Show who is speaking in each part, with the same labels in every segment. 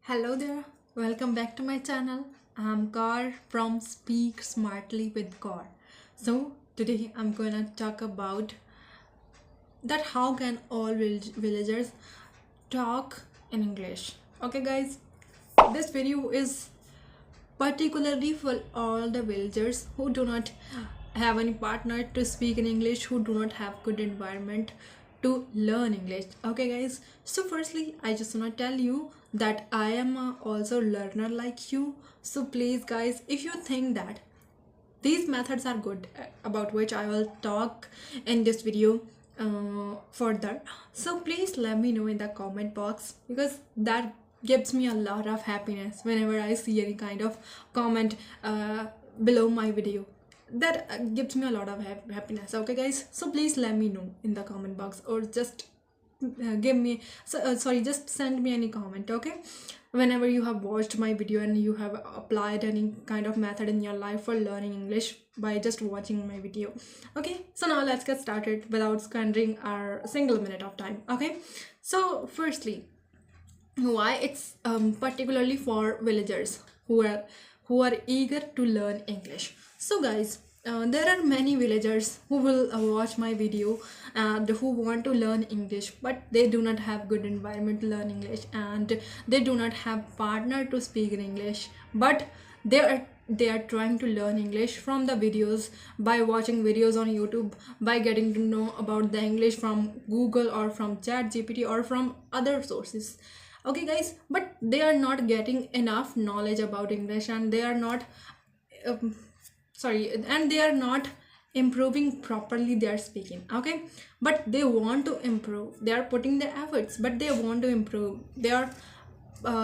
Speaker 1: Hello there, welcome back to my channel. I'm Kar from Speak Smartly with Kar. So today I'm gonna talk about that how can all villagers talk in English. Okay guys, this video is particularly for all the villagers who do not have any partner to speak in English, who do not have good environment to learn English. Okay guys, so firstly I just want to tell you that I am also learner like you. So please guys, if you think that these methods are good, about which I will talk in this video further, so please let me know in the comment box, because that gives me a lot of happiness whenever I see any kind of comment below my video. That gives me a lot of happiness. Okay guys, so please let me know in the comment box, or just give me sorry, just send me any comment. Okay, whenever you have watched my video and you have applied any kind of method in your life for learning English by just watching my video. Okay, so now let's get started without squandering our single minute of time. Okay, so firstly, why it's particularly for villagers who are eager to learn English. So guys, there are many villagers who will watch my video and who want to Learn English, but they do not have good environment to learn English, and they do not have partner to speak in English, but they are trying to learn English from the videos, by watching videos on YouTube, by getting to know about the English from Google or from Chat GPT or from other sources. Okay guys, but they are not getting enough knowledge about English, and they are not um, and they are not improving properly their speaking. Okay, but they want to improve, they are putting the efforts, but they want to improve. They are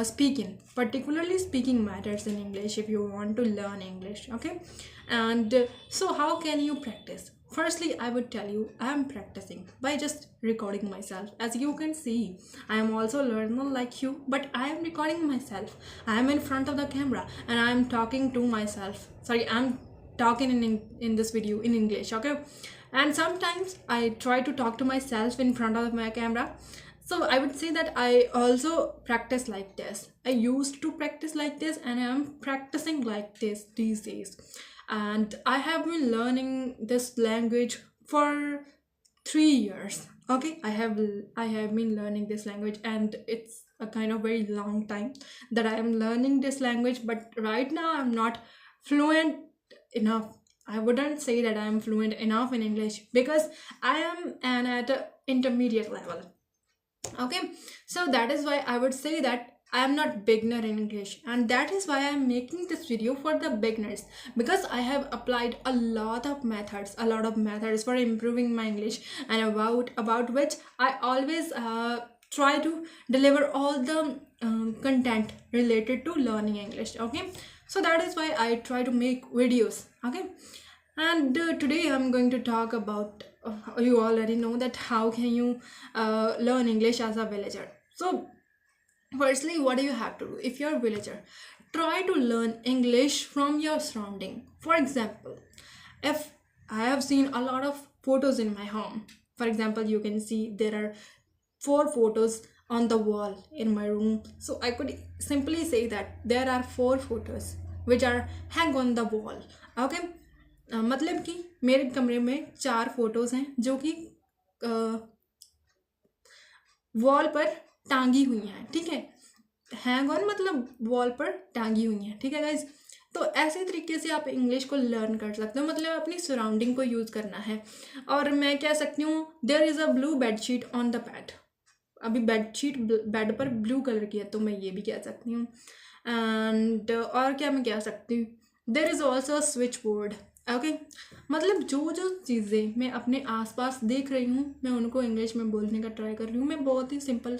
Speaker 1: speaking, particularly speaking matters in English if you want to learn English. Okay, and so how can you practice? Firstly, I would tell you I am practicing by just recording myself. As you can see, I am also learner like you, but I am recording myself. I am in front of the camera and I am talking to myself. Sorry, I'm talking in this video in English. Okay, and sometimes I try to talk to myself in front of my camera. So I would say that I also practice like this. I used to practice like this, and I am practicing like this these days. And I have been learning this language for 3 years. Okay, I have been learning this language, and it's a kind of very long time that I am learning this language. But right now I'm not fluent enough. I wouldn't say that I am fluent enough in English, because I am at an intermediate level. Okay, so that is why I would say that I am not beginner in English, and that is why I am making this video for the beginners, because I have applied a lot of methods for improving my English, and about which I always try to deliver all the content related to learning English. Okay, so that is why I try to make videos. Okay, and today I'm going to talk about, you already know that how can you learn English as a villager. So firstly, what do you have to do? If you're a villager, try to learn English from your surrounding. For example, if I have seen a lot of photos in my home, for example, you can see there are 4 photos on the wall in my room. So I could simply say that there are 4 photos which are hang on the wall. Okay, मतलब कि मेरे कमरे में 4 photos हैं जो कि wall पर टांगी हुई हैं. ठीक है, हैंग ऑन मतलब वॉल पर टांगी हुई हैं. ठीक है गाइज, तो ऐसे तरीके से आप इंग्लिश को लर्न कर सकते हो. मतलब अपनी सराउंडिंग को यूज़ करना है. और मैं कह सकती हूँ there is a blue bedsheet on the bed. अभी बेडशीट बेड पर ब्लू कलर की है, तो मैं ये भी कह सकती हूँ. एंड और क्या मैं कह सकती हूँ, there is also switch board. Okay, मतलब जो जो चीज़ें मैं अपने आसपास देख रही हूँ, मैं उनको इंग्लिश में बोलने का ट्राई कर रही हूँ. मैं बहुत ही सिंपल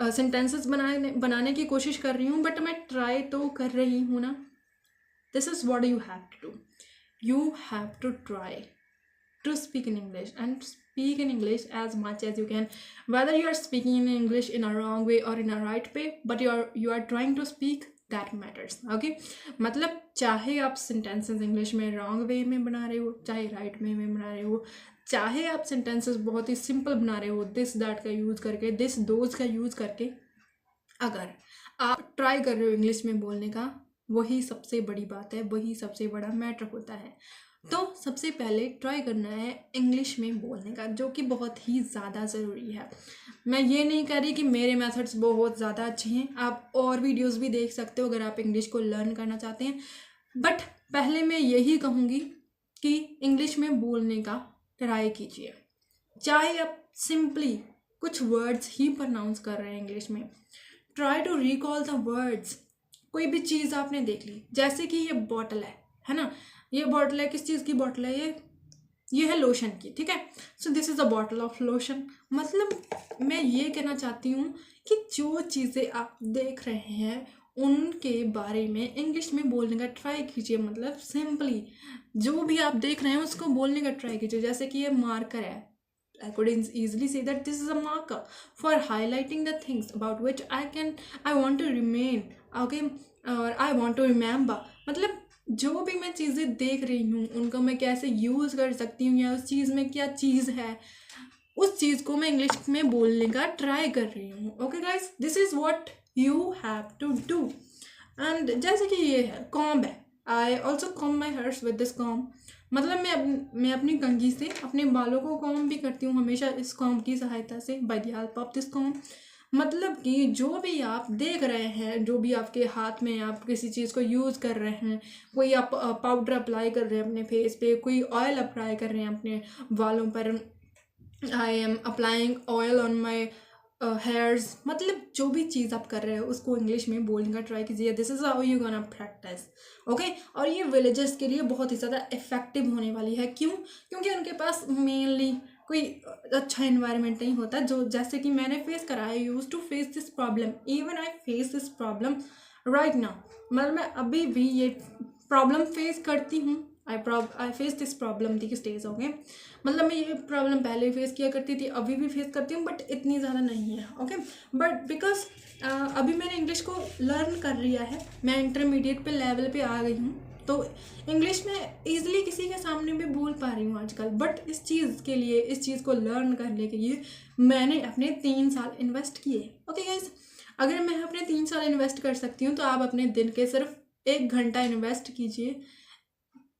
Speaker 1: सेंटेंसेस बनाने की कोशिश कर रही हूँ, बट मैं ट्राई तो कर रही हूँ ना. This is what you have to do. You have to try to speak in English, and speak in English as much as you can, whether you are speaking in English in a wrong way or in a right way, but you are trying to speak, that matters. Okay, मतलब चाहे आप sentences English में wrong way में बना रहे हो, चाहे right way में बना रहे हो, चाहे आप sentences बहुत ही simple बना रहे हो, this that का यूज़ करके, this those का यूज़ करके, अगर आप ट्राई कर रहे हो इंग्लिश में बोलने का, वही सबसे बड़ी बात है, वही सबसे बड़ा मैटर होता है। तो सबसे पहले ट्राई करना है इंग्लिश में बोलने का, जो कि बहुत ही ज़्यादा ज़रूरी है। मैं ये नहीं कह रही कि मेरे मेथड्स बहुत ज़्यादा अच्छे हैं, आप और वीडियोस भी देख सकते हो अगर आप इंग्लिश को लर्न करना चाहते हैं। बट पहले मैं यही कहूँगी कि इंग्लिश में बोलने का ट्राई कीजिए, चाहे आप सिंपली कुछ वर्ड्स ही प्रोनाउंस कर रहे हैं इंग्लिश में। Try to recall the words. कोई भी चीज़ आपने देख ली, जैसे कि ये बॉटल है ना, ये बॉटल है, किस चीज़ की बॉटल है ये है लोशन की, ठीक है। So this is a bottle of lotion. मतलब मैं ये कहना चाहती हूँ कि जो चीज़ें आप देख रहे हैं उनके बारे में इंग्लिश में बोलने का ट्राई कीजिए। मतलब सिंपली जो भी आप देख रहे हैं उसको बोलने का ट्राई कीजिए। जैसे कि ये मार्कर है, I could easily say that this is a marker for highlighting the things about which I want to remain, okay, और I want to remember। मतलब जो भी मैं चीज़ें देख रही हूँ उनको मैं कैसे यूज़ कर सकती हूँ, या उस चीज़ में क्या चीज़ है, उस चीज़ को मैं इंग्लिश में बोलने का ट्राई कर रही हूँ। Okay guys, this is what you have to do. And जैसे कि ये है कॉम्ब है, I also comb my hairs with this comb. मतलब मैं अपनी कंघी से अपने बालों को कॉम्ब भी करती हूँ हमेशा इस कॉम्ब की सहायता से, by the help of this comb. मतलब कि जो भी आप देख रहे हैं, जो भी आपके हाथ में आप किसी चीज़ को यूज़ कर रहे हैं, कोई आप पाउडर अप्लाई कर रहे हैं अपने फेस पे, कोई ऑयल अप्लाई कर रहे हैं अपने बालों पर, I am applying oil on my hairs. मतलब जो भी चीज़ आप कर रहे हो उसको इंग्लिश में बोलने का ट्राई कीजिए। This is how you gonna practice, okay. और ये विलेजर्स के लिए बहुत ही ज़्यादा इफेक्टिव होने वाली है। क्यों? क्योंकि उनके पास मेनली कोई अच्छा इन्वायरमेंट नहीं होता, जो जैसे कि मैंने फेस करा है। Use to face this problem, even I face this problem right now. मतलब मैं अभी भी ये प्रॉब्लम फेस करती हूँ। I face this problem this days, okay. मतलब मैं ये प्रॉब्लम पहले फेस किया करती थी, अभी भी फेस करती हूँ, बट इतनी ज़्यादा नहीं है, ओके। बट बिकॉज अभी मैंने इंग्लिश को लर्न कर लिया है, मैं इंटरमीडिएट पे लेवल पे आ गई हूँ, तो इंग्लिश में ईजिली किसी के सामने भी बोल पा रही हूँ आजकल। बट इस चीज़ के लिए, इस चीज़ को लर्न करने के लिए मैंने अपने 3 साल इन्वेस्ट किए, ओके गाइस। अगर मैं अपने 3 साल इन्वेस्ट कर सकती हूँ तो आप अपने दिन के सिर्फ 1 घंटा इन्वेस्ट कीजिए।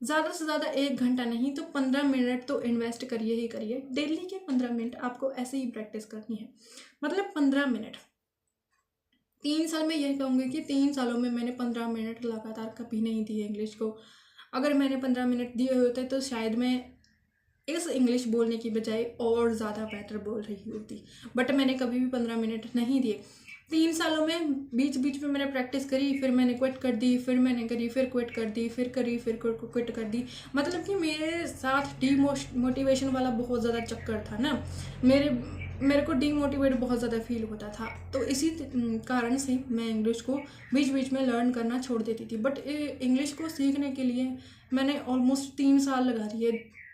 Speaker 1: ज़्यादा से ज़्यादा 1 घंटा नहीं तो 15 मिनट तो इन्वेस्ट करिए ही करिए। डेली के 15 मिनट आपको ऐसे ही प्रैक्टिस करनी है। मतलब 15 मिनट। 3 साल में यही कहूँगी कि 3 सालों में मैंने 15 मिनट लगातार कभी नहीं दिए इंग्लिश को। अगर मैंने 15 मिनट दिए होते तो शायद मैं इस इंग्लिश बोलने की बजाय और ज़्यादा बेटर बोल रही होती। बट मैंने कभी भी 15 मिनट नहीं दिए। 3 सालों में बीच बीच में मैंने प्रैक्टिस करी, फिर मैंने क्विट कर दी, फिर मैंने करी, फिर क्विट कर दी, फिर करी, फिर क्विट कर दी। मतलब कि मेरे साथ डीमोटिवेशन वाला बहुत ज़्यादा चक्कर था ना, मेरे को डीमोटिवेट बहुत ज़्यादा फील होता था। तो इसी कारण से मैं इंग्लिश को बीच बीच में लर्न करना छोड़ देती थी। बट इंग्लिश को सीखने के लिए मैंने ऑलमोस्ट 3 साल लगा दिए।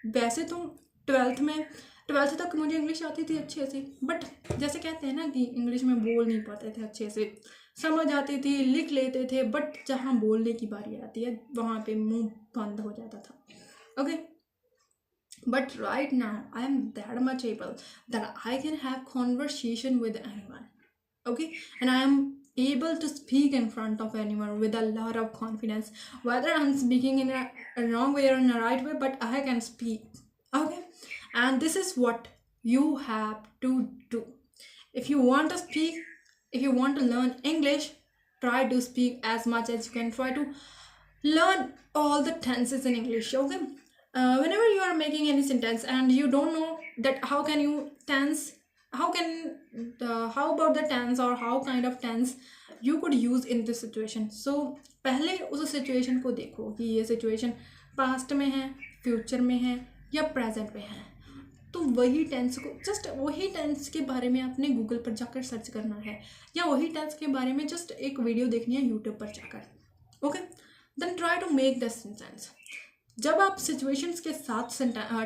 Speaker 1: वैसे तो 12th तक मुझे इंग्लिश आती थी अच्छे से, बट जैसे कहते हैं ना कि इंग्लिश में बोल नहीं पाते थे अच्छे से, समझ आती थी, लिख लेते थे, बट जहाँ बोलने की बारी आती है वहाँ पे मुंह बंद हो जाता था, okay. But right now, I am that much able that I can have conversation with anyone, okay? And I am able to speak in front of anyone with a lot of confidence, whether I'm speaking in a wrong way or in a right way, but I can speak, okay? And this is what you have to do. If you want to speak, if you want to learn English, try to speak as much as you can. Try to learn all the tenses in English, okay? Whenever you are making any sentence and you don't know that how can you tense, how about the tense or how kind of tense you could use in this situation. So पहले उस situation को देखो कि ये situation past में है, future में है या प्रेजेंट में है। तो वही टेंस को, जस्ट वही टेंस के बारे में आपने गूगल पर जाकर सर्च करना है, या वही टेंस के बारे में जस्ट एक वीडियो देखनी है यूट्यूब पर जाकर, okay. Then try to make the sentence. जब आप सिचुएशंस के साथ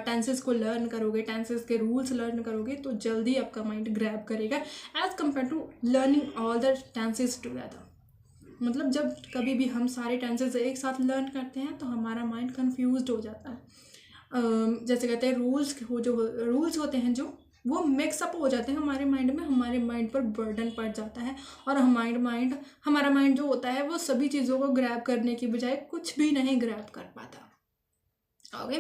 Speaker 1: टेंसेस को लर्न करोगे, टेंसेस के रूल्स लर्न करोगे, तो जल्दी आपका माइंड ग्रैब करेगा as compare to learning all the tenses together. मतलब जब कभी भी हम सारे टेंसेस एक साथ लर्न करते हैं तो हमारा माइंड कंफ्यूज्ड हो जाता है। जैसे कहते हैं रूल्स होते हैं जो वो मिक्सअप हो जाते हैं हमारे माइंड में, हमारे माइंड पर बर्डन पड़ जाता है और हमारा माइंड जो होता है वो सभी चीज़ों को ग्रैब करने की बजाय कुछ भी नहीं ग्रैब कर पाता। Okay,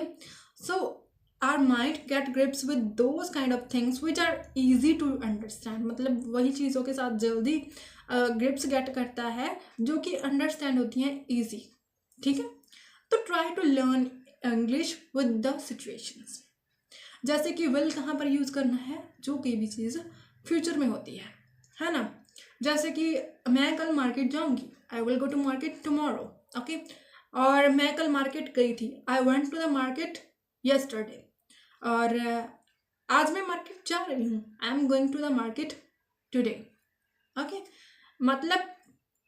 Speaker 1: so our mind get grips with those kind of things which are easy to understand, मतलब वही चीज़ों के साथ जल्दी ग्रिप्स गेट करता है जो कि अंडरस्टैंड होती हैं ईजी। ठीक है, तो try to learn English with the situations. जैसे कि विल कहाँ पर यूज़ करना है, जो कोई भी चीज़ फ्यूचर में होती है ना। जैसे कि मैं कल मार्केट जाऊँगी, I will go to market tomorrow. Okay, और मैं कल मार्केट गई थी, I went to the market yesterday. और आज मैं मार्केट जा रही हूँ, I am going to the market today. Okay, मतलब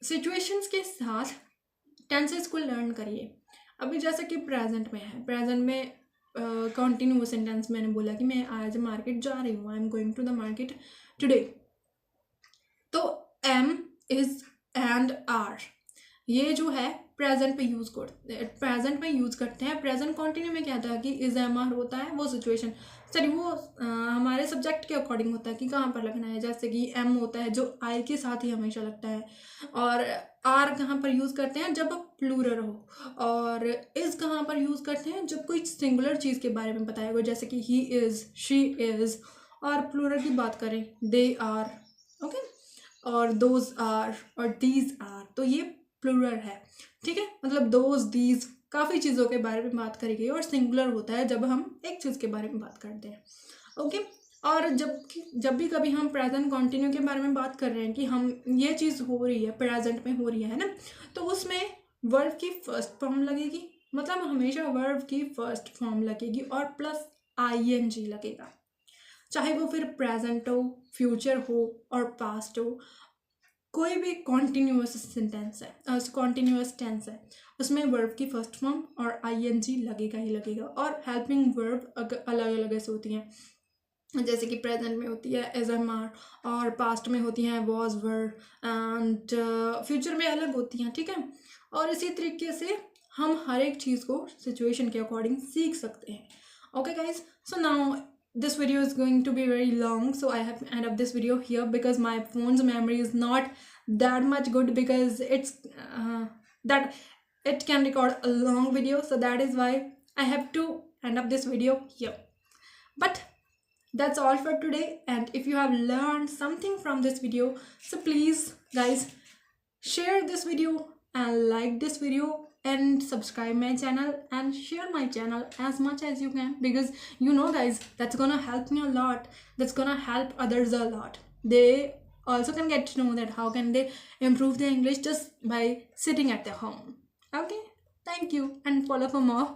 Speaker 1: सिचुएशंस के साथ टेंसेस को लर्न करिए। अभी जैसे कि प्रेजेंट में है, प्रेजेंट में कंटिन्यूअस सेंटेंस मैंने बोला कि मैं आज मार्केट जा रही हूँ, I am going to the market today. तो एम, इज, एंड, आर, ये जो है प्रेजेंट में यूज करते हैं। प्रेजेंट कंटिन्यू में क्या था कि इज, एम, आर होता है, वो सिचुएशन वो हमारे सब्जेक्ट के अकॉर्डिंग होता है कि कहाँ पर लगना है। जैसे कि एम होता है जो आई के साथ ही हमेशा लगता है, और आर कहाँ पर यूज़ करते हैं जब प्लूरल हो, और इज़ कहाँ पर यूज़ करते हैं जब कोई सिंगुलर चीज़ के बारे में बताया गया, जैसे कि ही इज़, शी इज़। और प्लूरल की बात करें, दे आर, ओके, और दोज आर और दीज आर, तो ये प्लूरल है। ठीक है, मतलब दोज, दीज काफ़ी चीज़ों के बारे में बात करी गई, और सिंगुलर होता है जब हम एक चीज़ के बारे में बात करते हैं। ओके, और जब भी कभी हम प्रेजेंट कंटिन्यू के बारे में बात कर रहे हैं कि हम ये चीज़ हो रही है, प्रेजेंट में हो रही है ना, तो उसमें वर्ब की फर्स्ट फॉर्म लगेगी, मतलब हमेशा वर्ब की फर्स्ट फॉर्म लगेगी और प्लस आईएनजी लगेगा, चाहे वो फिर प्रेजेंट हो, फ्यूचर हो और पास्ट हो। कोई भी कॉन्टिन्यूअस सेंटेंस है, कॉन्टिन्यूअस टेंस है, उसमें वर्ब की फर्स्ट फॉर्म और आईएनजी लगेगा ही लगेगा। और हेल्पिंग वर्ब अलग अलग ऐसे होती हैं, जैसे कि प्रेजेंट में होती है एज, एम, आर, और पास्ट में होती हैं वॉज, वर, एंड फ्यूचर में अलग होती हैं। ठीक है, और इसी तरीके से हम हर एक चीज़ को सिचुएशन के अकॉर्डिंग सीख सकते हैं। Okay guys, so now this video is going to be very long, so I have to end up this video here because my phone's memory is not that much good, because it's that it can record a long video, so that is why I have to end up this video here. But that's all for today, and if you have learned something from this video, so please guys share this video and like this video and subscribe my channel and share my channel as much as you can, because you know guys, that's gonna help me a lot, that's gonna help others a lot. They also can get to know that how can they improve their English just by sitting at their home. Okay, thank you, and follow for more.